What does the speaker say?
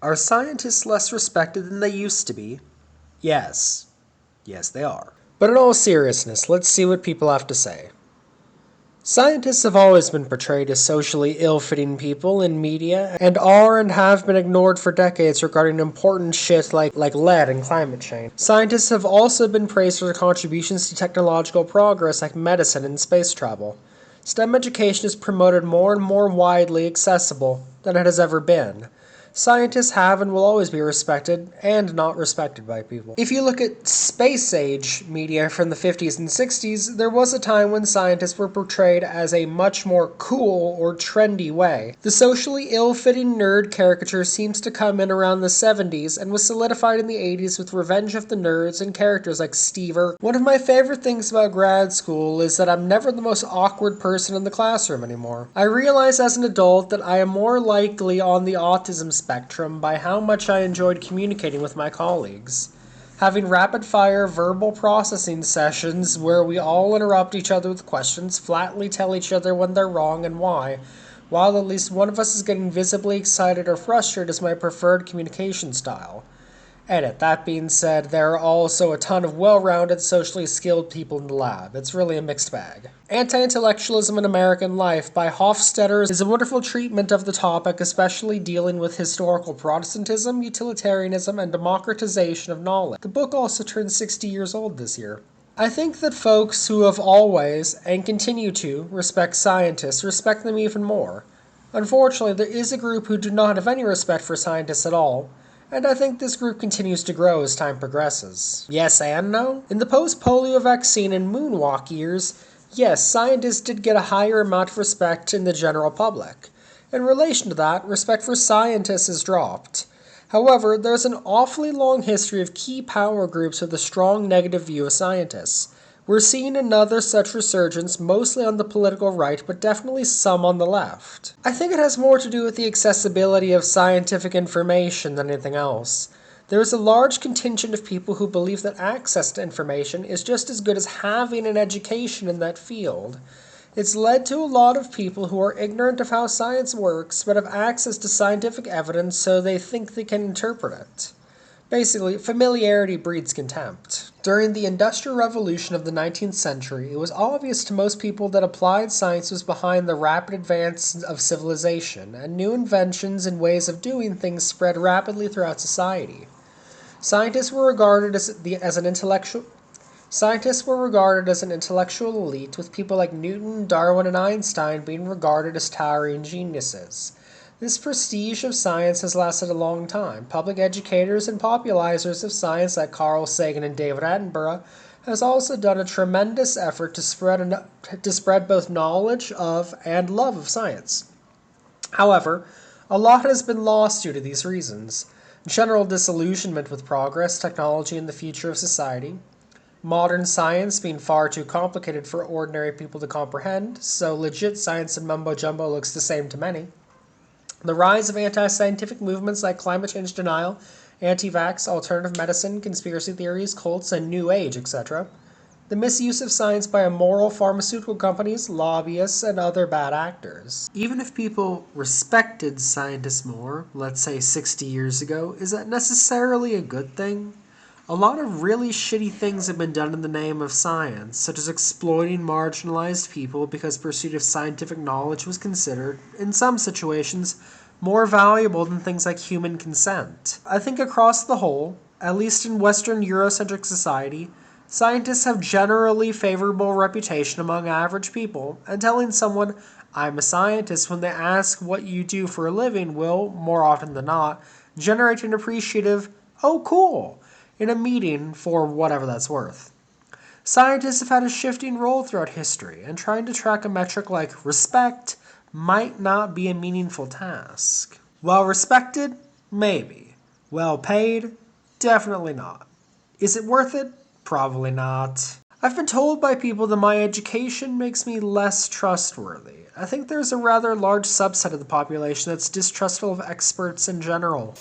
Are scientists less respected than they used to be? Yes. Yes, they are. But in all seriousness, let's see what people have to say. Scientists have always been portrayed as socially ill-fitting people in media, and are and have been ignored for decades regarding important shit like lead and climate change. Scientists have also been praised for their contributions to technological progress like medicine and space travel. STEM education is promoted more and more widely accessible than it has ever been. Scientists have and will always be respected and not respected by people. If you look at space age media from the 50s and 60s, there was a time when scientists were portrayed as a much more cool or trendy way. The socially ill-fitting nerd caricature seems to come in around the 70s and was solidified in the 80s with Revenge of the Nerds and characters like Stever. One of my favorite things about grad school is that I'm never the most awkward person in the classroom anymore. I realize as an adult that I am more likely on the autism spectrum by how much I enjoyed communicating with my colleagues. Having rapid-fire verbal processing sessions where we all interrupt each other with questions, flatly tell each other when they're wrong and why, while at least one of us is getting visibly excited or frustrated is my preferred communication style. Edit. That being said, there are also a ton of well-rounded, socially skilled people in the lab. It's really a mixed bag. Anti-Intellectualism in American Life by Hofstadter is a wonderful treatment of the topic, especially dealing with historical Protestantism, utilitarianism, and democratization of knowledge. The book also turned 60 years old this year. I think that folks who have always, and continue to, respect scientists respect them even more. Unfortunately, there is a group who do not have any respect for scientists at all, and I think this group continues to grow as time progresses. Yes and no? In the post-polio vaccine and moonwalk years, yes, scientists did get a higher amount of respect in the general public. In relation to that, respect for scientists has dropped. However, there's an awfully long history of key power groups with a strong negative view of scientists. We're seeing another such resurgence, mostly on the political right, but definitely some on the left. I think it has more to do with the accessibility of scientific information than anything else. There is a large contingent of people who believe that access to information is just as good as having an education in that field. It's led to a lot of people who are ignorant of how science works, but have access to scientific evidence so they think they can interpret it. Basically, familiarity breeds contempt. During the Industrial Revolution of the 19th century, it was obvious to most people that applied science was behind the rapid advance of civilization, and new inventions and ways of doing things spread rapidly throughout society. Scientists were regarded as an intellectual elite, with people like Newton, Darwin, and Einstein being regarded as towering geniuses. This prestige of science has lasted a long time. Public educators and popularizers of science like Carl Sagan and David Attenborough has also done a tremendous effort to spread both knowledge of and love of science. However, a lot has been lost due to these reasons. General disillusionment with progress, technology, and the future of society. Modern science being far too complicated for ordinary people to comprehend, so legit science and mumbo-jumbo looks the same to many. The rise of anti-scientific movements like climate change denial, anti-vax, alternative medicine, conspiracy theories, cults, and New Age, etc. The misuse of science by immoral pharmaceutical companies, lobbyists, and other bad actors. Even if people respected scientists more, let's say 60 years ago, is that necessarily a good thing? A lot of really shitty things have been done in the name of science, such as exploiting marginalized people because pursuit of scientific knowledge was considered, in some situations, more valuable than things like human consent. I think across the whole, at least in Western Eurocentric society, scientists have generally favorable reputation among average people, and telling someone, I'm a scientist, when they ask what you do for a living will, more often than not, generate an appreciative, oh cool, in a meeting for whatever that's worth. Scientists have had a shifting role throughout history, and trying to track a metric like respect might not be a meaningful task. Well respected? Maybe. Well paid? Definitely not. Is it worth it? Probably not. I've been told by people that my education makes me less trustworthy. I think there's a rather large subset of the population that's distrustful of experts in general.